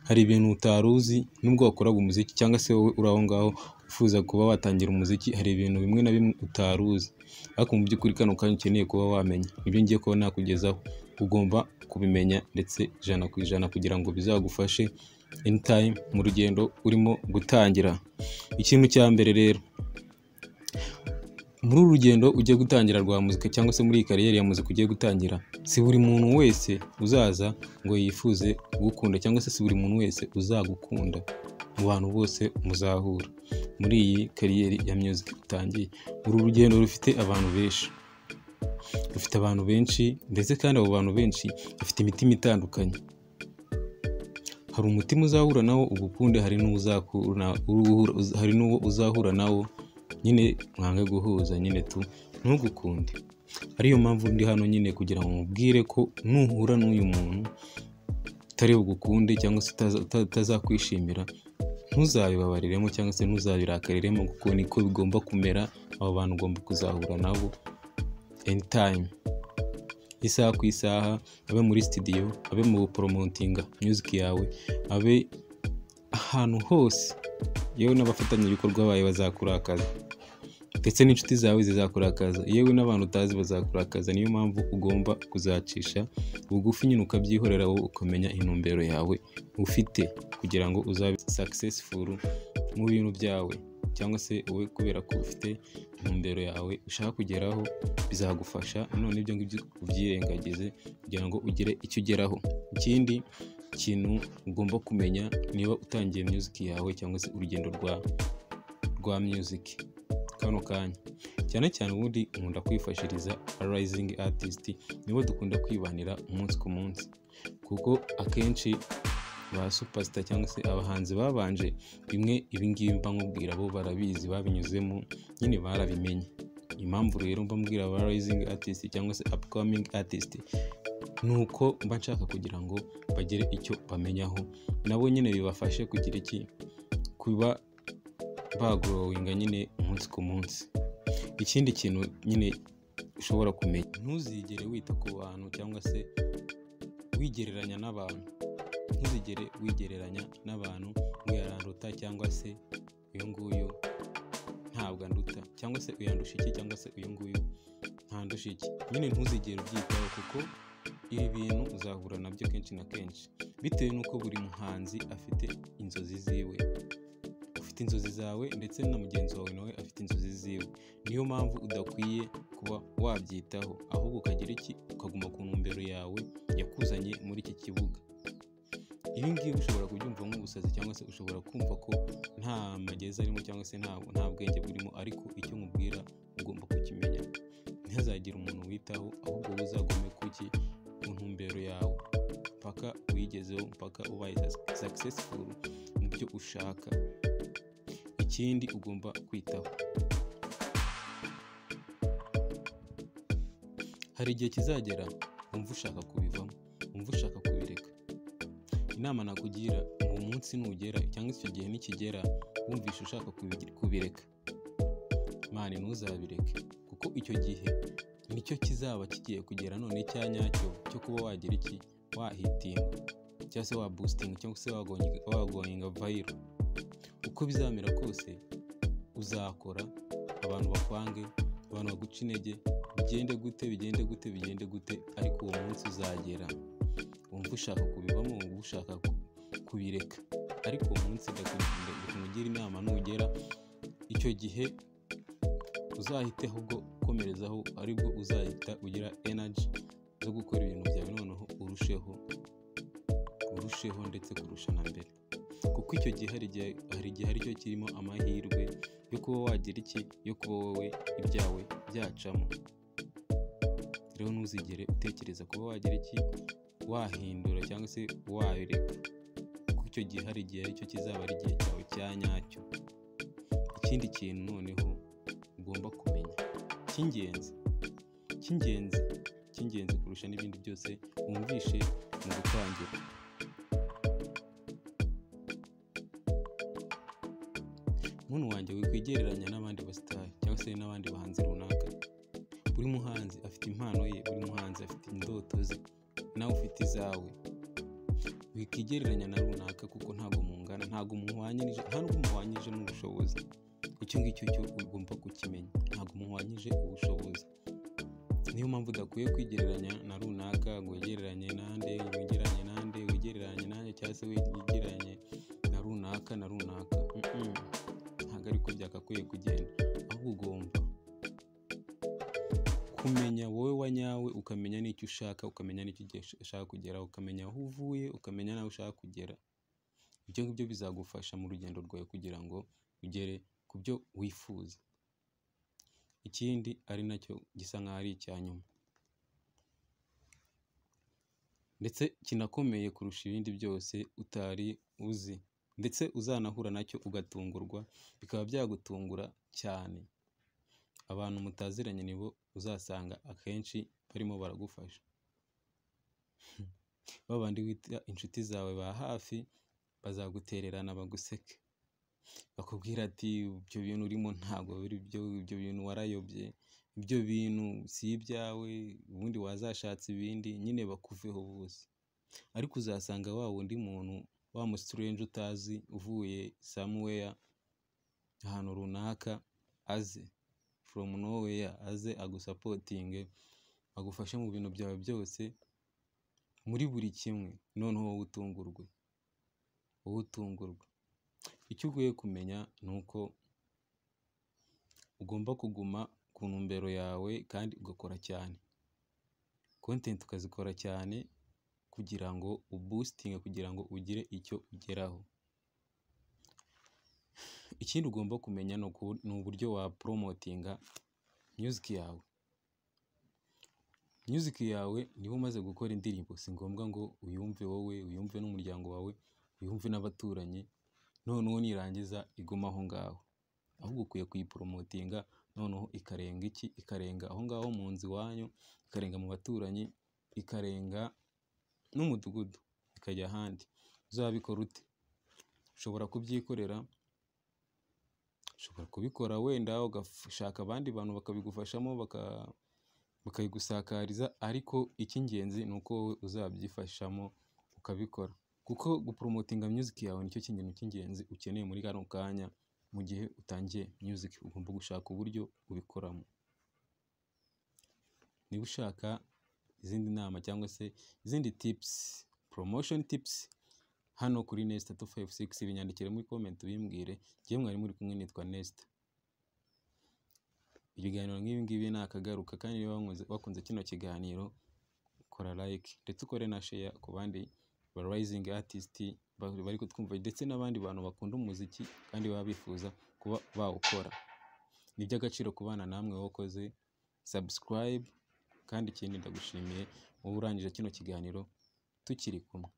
hari ibintu utaruzi nubwo wakoraga umuziki cyangwa se wowe uri aho ngaho ufuza kuba watangira umuziki, hari ibintu bimwe na bimwe utaruzi ariko mu by'ukuri kano kanya ukeneye kuba wamenya. Ibyo ngiye kuba nakugezaho ugomba kubimenya ndetse 100% kugira ngo bizagufashe anytime mu rugendo urimo gutangira. Ikintu cya mbere rero, muri uru rugendo ugiye gutangira rwa muzika cyangwa se muri iyi kariyeri ya muzika ugiye gutangira, si buri muntu wese uzaza ngo yifuze gukunda cyangwa se si buri muntu wese uzagukunda mu bantu bose muzahura muri iyi kariyeri ya music utangiye. Uru rugendo rufite abantu benshi ndetse kandi abo bantu benshi bafite imitima itandukanye. Hari umutima uzahura nawo ugukunde, hari n'uwo uzahura nawo nyine mwange guhuza nyine ntugukunde. Ariyo mpamvu ndi hano nyine kugira ngo mubwire ko nuhura n'uyu muntu utari bugukunde cyangwa se utazakwishimira, ntuzabibabariremo cyangwa se ntuzabirakariremo, kuko niko bigomba kumera. Abo bantu ugomba kuzahura nabo anytime, isaha ku isaha, abe muri studio, abe mu promotinga music yawe, abe ahantu hose, yewe n'abafatanyabikorwa bawe bazakurakaza ndetse n'inshuti zawe zizakurakaza, yewe n'abantu utazi bazakurakaza. Niyo mpamvu ugomba kuzacisha bugufi nyine ukabyihorera, wowe ukamenya intumbero yawe ufite kugira ngo uzabe successful mu bintu byawe, cyangwa se wowe kubera ko ufite intumbero yawe ushaka kugeraho bizagufasha. None ibyo ngibyo ubyirengagize kugira ngo ugire icyo ugeraho. Ikindi kintu ugomba kumenya niba utangiye music yawe cyangwa se urugendo rwa music kano kanya, cyane cyane ubundi nkunda kwifashiriza rising artist, nibo dukunda kwibanira umunsi ku munsi, kuko akenshi ba superstar cyangwa se abahanzi babanje bimwe ibingibi mba nkubwira bo barabizi, babinyuzemo nyine barabimenye. Impamvu rero mba mbwira aba rising artist cyangwa se upcoming artist nuko mba nshaka kugira ngo bagire icyo bamenyaho nabo nyine bibafashe kugira kuba bagrowinga nyine umunsi ku munsi. Ikindi kintu nyine ushobora kumenya, ntuzigere wita ku bantu cyangwa se wigereranya n'abantu. Ntuzigere wigereranya n'abantu ngo yaranduta cyangwa se uyu nguyu ntabwo anduta cyangwa se uyandusha iki cyangwa se uyu nguyu ntandusha iki. Nyine ntuzigere ubyitaho, kuko ibi bintu uzahura nabyo kenshi na kenshi bitewe n'uko buri muhanzi afite inzozi ziwe. Ufite inzozi zawe ndetse na mugenzi wawe nawe afite inzozi ziwe. Niyo mpamvu udakwiye kuba wabyitaho, ahubwo ukagira ukaguma ku ntumbero yawe yakuzanye muri iki kibuga. Ibi ngibi ushobora kubyumva nk'ubusazi cyangwa se ushobora kumva ko nta magezi arimo cyangwa se nta bwenge burimo, ariko icyo nkubwira ugomba kukimenya. Ntihazagire umuntu witaho, ahubwo wowe uzagume ku ntumbero yawe mpaka uyigezeho, mpaka ubaye successful mu byo ushaka. Ikindi ugomba kwitaho, hari igihe kizagera wumva ushaka kubivamo, wumva ushaka kubireka. Inama nakugira, uwo munsi nugera cyangwa icyo gihe nikigera wumvisha ushaka kubireka, mani ntuzabireke, kuko icyo gihe nicyo kizaba kigiye kugera none cya nyacyo cyo kuba wagira wahitinga cyangwa se waboosting cyangwa se wagoninga viral. Uko bizamera kose uzakora, abantu bakwange, abantu baguca intege, bigende gute, ariko uwo munsi uzagera wumva ushaka kubivamo, wumva ushaka kubireka. Ariko uwo munsi ndakugira inama, nugera icyo gihe uzahite ahubwo ukomerezaho, aribwo uzahita ugira energy zo gukora ibintu byawe noneho urusheho ndetse kurusha na mbere, kuko icyo gihe hari igihe aricyo kirimo amahirwe yo kuba wagira yo kuba wowe ibyawe byacamo. Rero ntuzigere utekereza kuba wagira wahindura cyangwa se wabireka, kuko icyo gihe hari igihe aricyo kizaba ari igihe cyawe cya nyacyo. Ikindi kintu noneho ugomba kumenya cy'ingenzi kurusha n'ibindi byose wumvishe mu gutangira, muntu wanjye wikwigereranya n'abandi basitari cyangwa se n'abandi bahanzi runaka. Buri muhanzi afite impano ye, buri muhanzi afite indoto ze, nawe ufite izawe. wikigereranya na runaka kuko ntabwo mungana, ntabwo muhwanyije, ntabwo muhwanyije n'ubushobozi. Icyo ngicyo cyo ugomba kukimenya, ntabwo muhwanyije ubushobozi. Niyo mpamvu udakwiye kwigereranya na runaka, ngo wigereranye nande, wigereranye nande, wigereranye nanjye, cyangwa se wigereranye na runaka. Ntabwo ariko byakakwiye kugenda, ahubwo ugomba kumenya wowe wa nyawe, ukamenya n'icyo ushaka, ukamenya n'icyo ushaka kugera, ukamenya aho uvuye, ukamenya n'aho ushaka kugera. Ibyo ngibyo bizagufasha mu rugendo rwawe kugira ngo ugere ku byo wifuza. Ikindi ari nacyo gisa nk'aho ari icya nyuma ndetse kinakomeye kurusha ibindi byose utari uzi, ndetse uzanahura nacyo ugatungurwa, bikaba byagutungura cyane. Abantu mutaziranye nibo uzasanga akenshi barimo baragufasha. Babandi wita inshuti zawe ba hafi bazagutererana baguseke, bakubwira ati ibyo bintu urimo ntabwo biri byo, ibyo bintu warayobye, ibyo bintu si ibyawe, ubundi wazashatse ibindi, nyine bakuveho bose. Ariko uzasanga wa wundi muntu, wa musirange utazi uvuye somewhere, ahantu runaka, aze from nowhere, aze agusapotinge, agufashe mu bintu byawe byose, muri buri kimwe, noneho wowe utungurwe. Icyo ugiye kumenya ni uko ugomba kuguma ku ntumbero yawe kandi ugakora cyane. Content ukazikora cyane kugira ngo uboostinge, kugira ngo ugire icyo ugeraho. Ikindi ugomba kumenya ni uburyo wa promotinga music yawe. Music yawe niba umaze gukora indirimbo, si ngombwa ngo uyumve wowe, uyumve n'umuryango wawe, uyumve n'abaturanyi, noneho nirangiza iguma aho ngaho. Ahubwo ukwiye kuyipromotinga, noneho ikarenga aho ngaho mu nzu iwanyu, ikarenga mu baturanyi, ikarenga n'umudugudu, ikajya ahandi. Uzabikora ute? Ushobora kubyikorera, ushobora kubikora wenda ugashaka abandi bantu bakabigufashamo, bakayigusakariza, ariko icy'ingenzi ni uko wowe uzabyifashamo ukabikora. Kuko gupromotinga music yawe nicyo kintu cy'ingenzi ukeneye muri kano kanya. Mu gihe utangiye music ugomba gushaka uburyo ubikoramo. Niba ushaka izindi nama cyangwa se izindi tips, promotion tips, hano kuri Nesta 256 binyandikire muri comment ubimbwire. Njye mwari muri kumwe, nitwa Nesta. Ibiganiro nk'ibi ngibi nakagaruka, kandi niba wakunze kino kiganiro, kora like ndetse ukore na share ku bandi ba rising artist bari kutwumva, ndetse n'abandi bantu bakunda umuziki kandi baba bifuza kuba bawukora. Ni iby'agaciro kubana namwe wakoze subscribe, kandi ikindi ndagushimiye wowe urangije kino kiganiro tukiri kumwe.